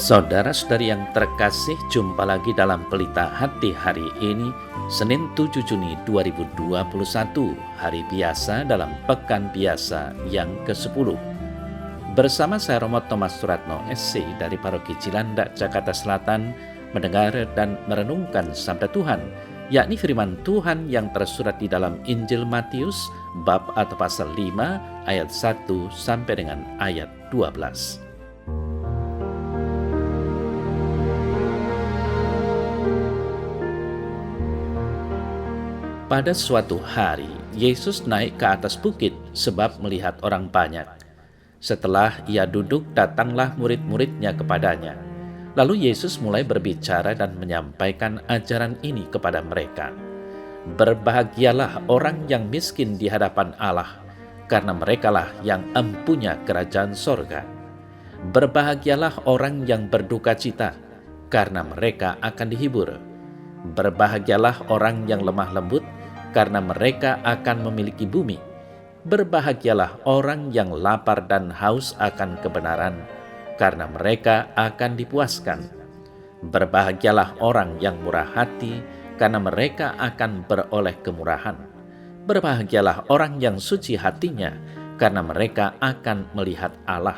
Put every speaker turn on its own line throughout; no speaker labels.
Saudara-saudari yang terkasih, jumpa lagi dalam Pelita Hati hari ini, Senin 7 Juni 2021, hari biasa dalam Pekan Biasa yang ke-10. Bersama saya Romo Thomas Suratno SC dari Paroki Cilandak, Jakarta Selatan, mendengar dan merenungkan Sabda Tuhan, yakni firman Tuhan yang tersurat di dalam Injil Matius, bab atau pasal 5, ayat 1 sampai dengan ayat 12. Pada suatu hari, Yesus naik ke atas bukit sebab melihat orang banyak. Setelah ia duduk, datanglah murid-muridnya kepadanya. Lalu Yesus mulai berbicara dan menyampaikan ajaran ini kepada mereka. Berbahagialah orang yang miskin di hadapan Allah, karena merekalah yang empunya kerajaan sorga. Berbahagialah orang yang berduka cita, karena mereka akan dihibur. Berbahagialah orang yang lemah lembut, karena mereka akan memiliki bumi. Berbahagialah orang yang lapar dan haus akan kebenaran, karena mereka akan dipuaskan. Berbahagialah orang yang murah hati, karena mereka akan beroleh kemurahan. Berbahagialah orang yang suci hatinya, karena mereka akan melihat Allah.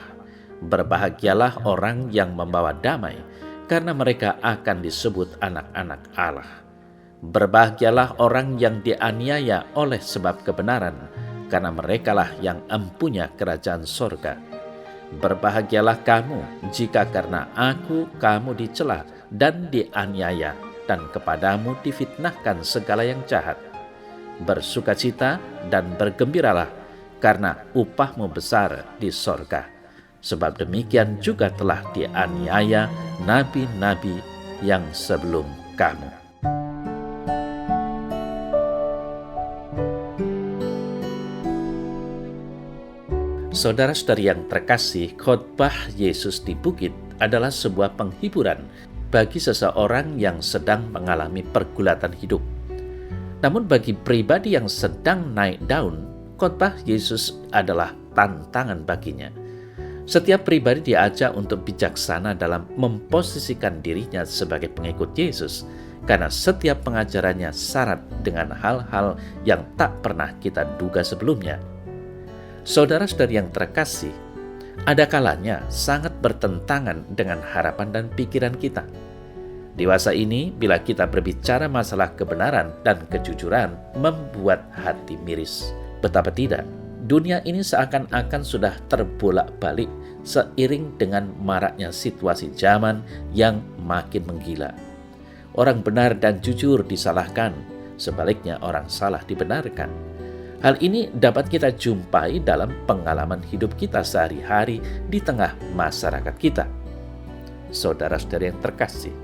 Berbahagialah orang yang membawa damai, karena mereka akan disebut anak-anak Allah. Berbahagialah orang yang dianiaya oleh sebab kebenaran, karena merekalah yang empunya kerajaan sorga. Berbahagialah kamu jika karena aku kamu dicela dan dianiaya, dan kepadamu difitnahkan segala yang jahat. Bersukacita dan bergembiralah, karena upahmu besar di sorga. Sebab demikian juga telah dianiaya nabi-nabi yang sebelum kamu. Saudara-saudari yang terkasih, khotbah Yesus di bukit adalah sebuah penghiburan bagi seseorang yang sedang mengalami pergulatan hidup. Namun bagi pribadi yang sedang naik daun, khotbah Yesus adalah tantangan baginya. Setiap pribadi diajak untuk bijaksana dalam memposisikan dirinya sebagai pengikut Yesus, karena setiap pengajarannya syarat dengan hal-hal yang tak pernah kita duga sebelumnya. Saudara-saudari yang terkasih, ada kalanya sangat bertentangan dengan harapan dan pikiran kita. Dewasa ini, bila kita berbicara masalah kebenaran dan kejujuran, membuat hati miris. Betapa tidak, dunia ini seakan-akan sudah terbolak-balik seiring dengan maraknya situasi zaman yang makin menggila. Orang benar dan jujur disalahkan, sebaliknya orang salah dibenarkan. Hal ini dapat kita jumpai dalam pengalaman hidup kita sehari-hari di tengah masyarakat kita. Saudara-saudari yang terkasih,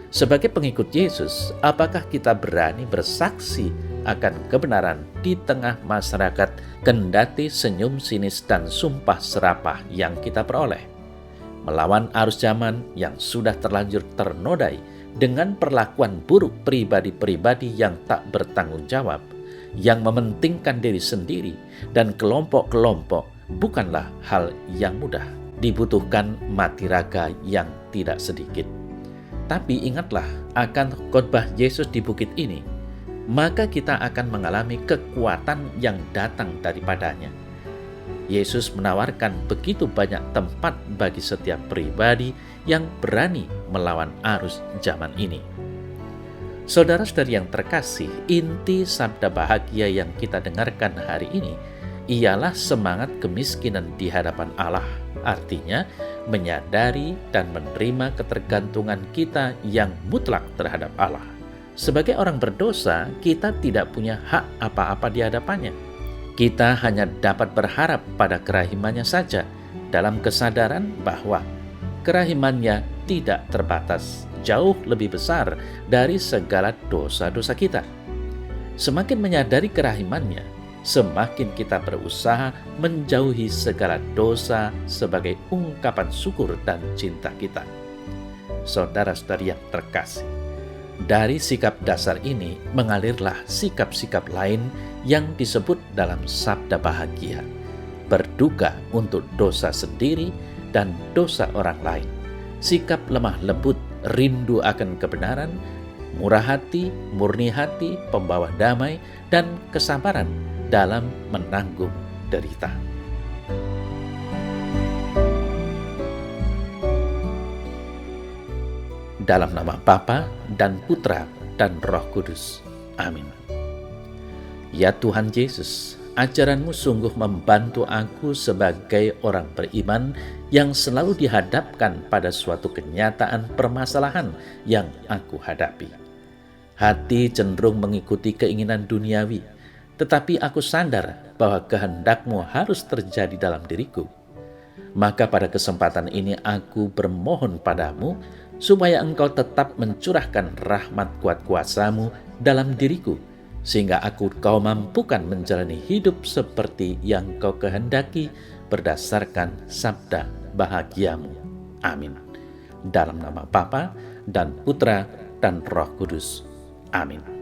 sebagai pengikut Yesus, apakah kita berani bersaksi akan kebenaran di tengah masyarakat kendati senyum sinis dan sumpah serapah yang kita peroleh? Melawan arus zaman yang sudah terlanjur ternodai dengan perlakuan buruk pribadi-pribadi yang tak bertanggung jawab, yang mementingkan diri sendiri dan kelompok-kelompok, bukanlah hal yang mudah. Dibutuhkan mati raga yang tidak sedikit. Tapi ingatlah akan khotbah Yesus di bukit ini, maka kita akan mengalami kekuatan yang datang daripadanya. Yesus menawarkan begitu banyak tempat bagi setiap pribadi yang berani melawan arus zaman ini. Saudara-saudari yang terkasih, inti sabda bahagia yang kita dengarkan hari ini ialah semangat kemiskinan di hadapan Allah. Artinya, menyadari dan menerima ketergantungan kita yang mutlak terhadap Allah. Sebagai orang berdosa, kita tidak punya hak apa-apa di hadapannya. Kita hanya dapat berharap pada kerahimannya saja, dalam kesadaran bahwa kerahimannya tidak terbatas, jauh lebih besar dari segala dosa-dosa kita. Semakin menyadari kerahimannya, semakin kita berusaha menjauhi segala dosa sebagai ungkapan syukur dan cinta kita. Saudara-saudari yang terkasih, dari sikap dasar ini mengalirlah sikap-sikap lain yang disebut dalam sabda bahagia. Berduka untuk dosa sendiri dan dosa orang lain. sikap lemah lembut, rindu akan kebenaran, murah hati, murni hati, pembawa damai, dan kesabaran dalam menanggung derita. Dalam nama Bapa dan Putra dan Roh Kudus. Amin. Ya Tuhan Yesus, ajaran-Mu sungguh membantu aku sebagai orang beriman yang selalu dihadapkan pada suatu kenyataan permasalahan yang aku hadapi. Hati cenderung mengikuti keinginan duniawi, tetapi aku sadar bahwa kehendak-Mu harus terjadi dalam diriku. Maka pada kesempatan ini aku bermohon padamu supaya Engkau tetap mencurahkan rahmat kuat kuasa-Mu dalam diriku, sehingga Kau mampukan menjalani hidup seperti yang Kau kehendaki berdasarkan sabda bahagia-Mu. Amin. Dalam nama Bapa dan Putra dan Roh Kudus. Amin.